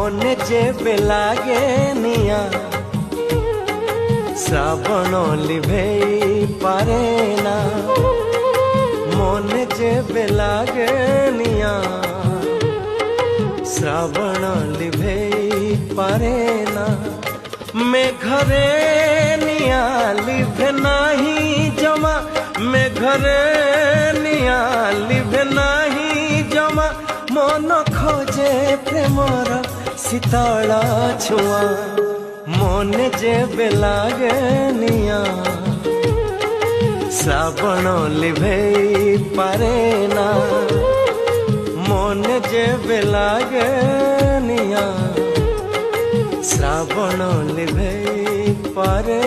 মনে যেবে লাগে নিয়া শ্রাবণ লিভেই পারে না মনে যেবে লাগে নিয়া শ্রাবণ লিভেই পারে না মেঘরে নিয়া লিভে নাহি জমা মেঘরে নিয়া লিভে নাহি জমা মন খোঁজে প্রেমর শীতল ছুয়া মনে যেবে লাগে নিয়া শ্রাবণ লিভেই পারে না মনে যেবে লাগে নিয়া শ্রাবণ লিভেই পারে